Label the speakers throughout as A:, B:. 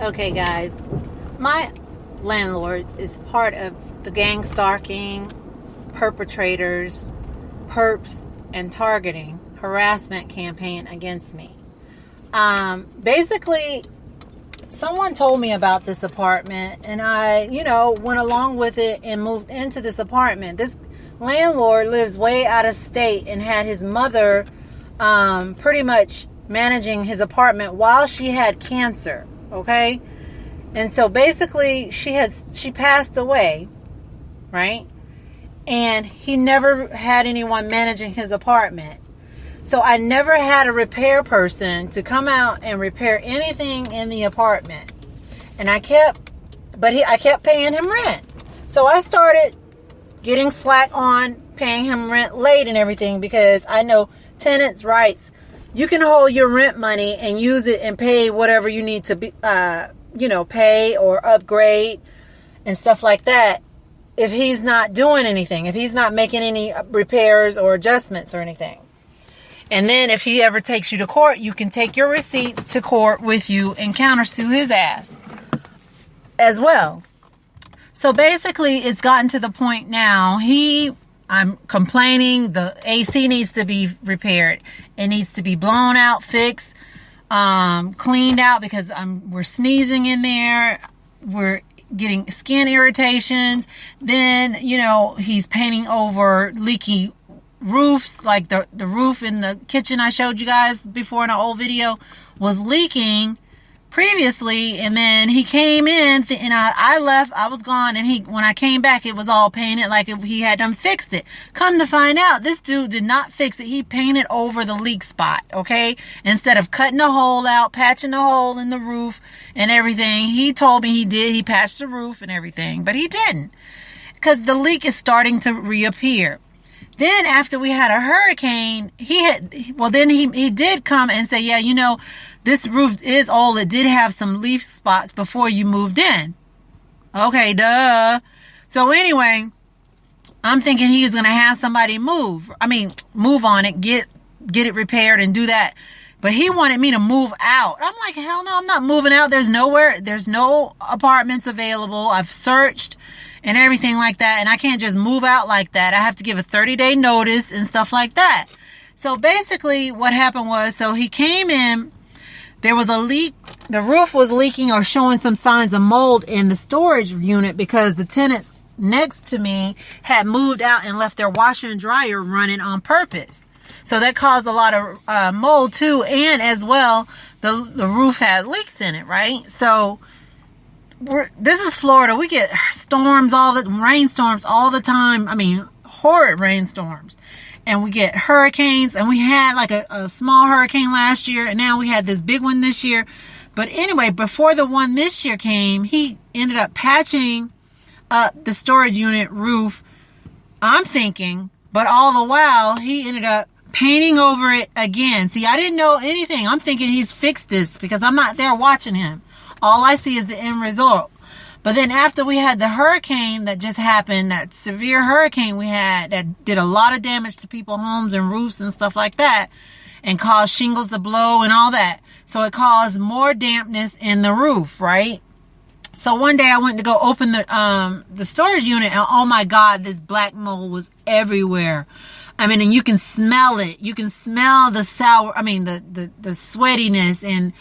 A: Okay, guys, my landlord is part of the gangstalking, perpetrators, perps, and targeting harassment campaign against me. Basically, someone told me about this apartment, and I, went along with it and moved into this apartment. This landlord lives way out of state and had his mother pretty much managing his apartment while she had cancer. Okay, and so basically she passed away, right? And he never had anyone managing his apartment. So I never had a repair person to come out and repair anything in the apartment. And I kept paying him rent. So I started getting slack on paying him rent late and everything, because I know tenants' rights. You can hold your rent money and use it and pay whatever you need to be, pay or upgrade and stuff like that. If he's not doing anything, if he's not making any repairs or adjustments or anything. And then if he ever takes you to court, you can take your receipts to court with you and countersue his ass as well. So basically, it's gotten to the point now, I'm complaining the AC needs to be repaired. It needs to be blown out, fixed, cleaned out, because we're sneezing in there. We're getting skin irritations. Then, he's painting over leaky roofs, like the roof in the kitchen I showed you guys before in an old video was leaking previously. And then he came in and I left, I was gone, and when I came back, it was all painted like he had done fixed it. Come to find out, this dude did not fix it. He painted over the leak spot, okay? Instead of cutting a hole out, patching a hole in the roof and everything. He told me he did. He patched the roof and everything, but he didn't, because the leak is starting to reappear. Then after we had a hurricane, he did come and say, yeah, this roof is old. It did have some leaf spots before you moved in. Okay, duh. So anyway, I'm thinking he's going to have somebody move on it, get it repaired and do that. But he wanted me to move out. I'm like, hell no, I'm not moving out. There's no apartments available. I've searched and everything like that, and I can't just move out like that. I have to give a 30-day notice and stuff like that. So basically what happened was, so he came in, there was a leak, the roof was leaking or showing some signs of mold in the storage unit, because the tenants next to me had moved out and left their washer and dryer running on purpose. So that caused a lot of mold too, and as well, the roof had leaks in it, right? So this is Florida. We get rainstorms all the time. Horrid rainstorms. And we get hurricanes, and we had like a small hurricane last year, and now we had this big one this year. But anyway, before the one this year came, he ended up patching up the storage unit roof, I'm thinking, but all the while he ended up painting over it again. See, I didn't know anything. I'm thinking he's fixed this because I'm not there watching him. All I see is the end result. But then after we had the hurricane that just happened, that severe hurricane we had that did a lot of damage to people's homes and roofs and stuff like that, and caused shingles to blow and all that. So it caused more dampness in the roof, right? So one day I went to go open the storage unit, and oh my God, this black mold was everywhere. And you can smell it. You can smell the the sweatiness and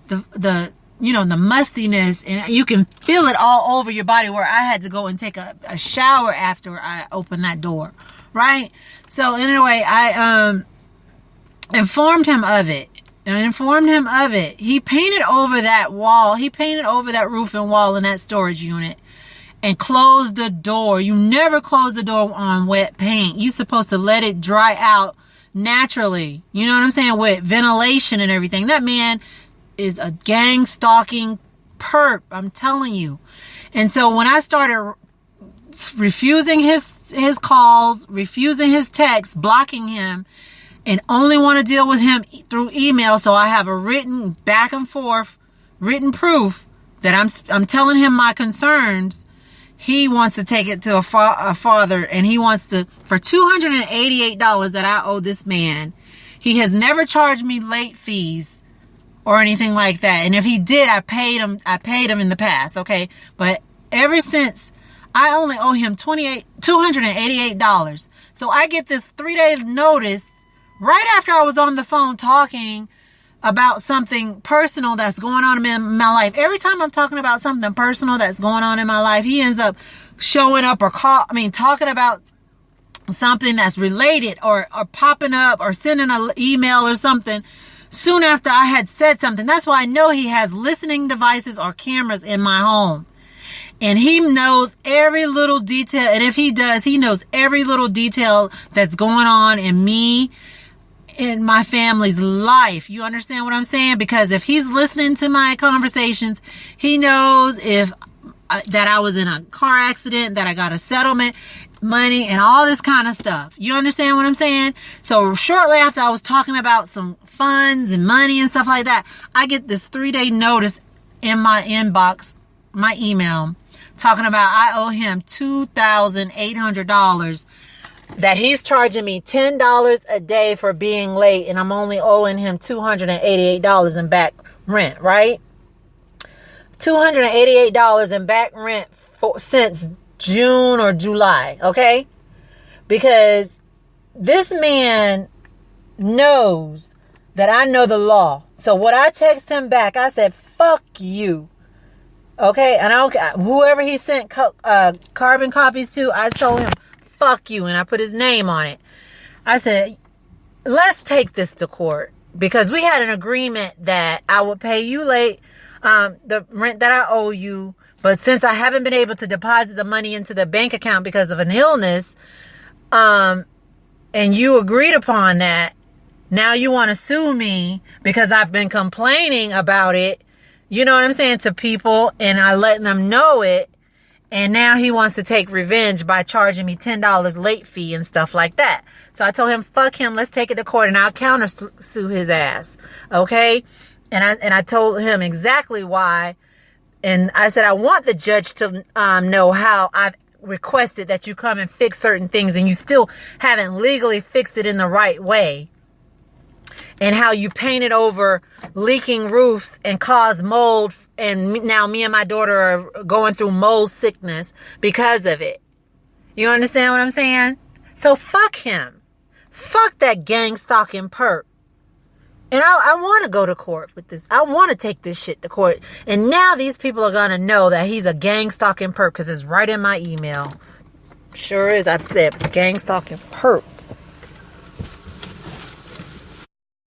A: the mustiness, and you can feel it all over your body, where I had to go and take a shower after I opened that door, right? So anyway, I informed him of it. He painted over that wall. He painted over that roof and wall in that storage unit and closed the door. You never close the door on wet paint. You're supposed to let it dry out naturally. You know what I'm saying? With ventilation and everything. That man is a gang stalking perp, I'm telling you. And so when I started refusing his calls, refusing his texts, blocking him, and only want to deal with him through email, so I have a written back and forth written proof that I'm telling him my concerns, he wants to take it to a father, and he wants to, for $288 that I owe this man. He has never charged me late fees or anything like that. And if he did, I paid him in the past, okay? But ever since, I only owe him $288. So I get this 3-day notice right after I was on the phone talking about something personal that's going on in my life. Every time I'm talking about something personal that's going on in my life, he ends up showing up or talking about something that's related or popping up or sending an email or something soon after I had said something. That's why I know he has listening devices or cameras in my home. And he knows every little detail. And if he does, he knows every little detail that's going on in me, in my family's life. You understand what I'm saying? Because if he's listening to my conversations, he knows if that I was in a car accident, that I got a settlement money and all this kind of stuff. You understand what I'm saying? So shortly after I was talking about some funds and money and stuff like that, I get this 3-day notice in my inbox, my email, talking about I owe him $2,800, that he's charging me $10 a day for being late, and I'm only owing him $288 in back rent, right? $288 in back rent since June or July, okay? Because this man knows that I know the law. So what I text him back, I said, fuck you. Okay? And whoever he sent carbon copies to, I told him, fuck you. And I put his name on it. I said, let's take this to court. Because we had an agreement that I would pay you late the rent that I owe you. But since I haven't been able to deposit the money into the bank account because of an illness, and you agreed upon that, now you want to sue me because I've been complaining about it, you know what I'm saying, to people, and I letting them know it. And now he wants to take revenge by charging me $10 late fee and stuff like that. So I told him, fuck him, let's take it to court and I'll counter sue his ass. Okay? And I told him exactly why. And I said, I want the judge to know how I've requested that you come and fix certain things and you still haven't legally fixed it in the right way. And how you painted over leaking roofs and caused mold. And now me and my daughter are going through mold sickness because of it. You understand what I'm saying? So fuck him. Fuck that gang stalking perp. And I want to go to court with this. I want to take this shit to court. And now these people are going to know that he's a gang stalking perp because it's right in my email. Sure is. I've said gang stalking perp.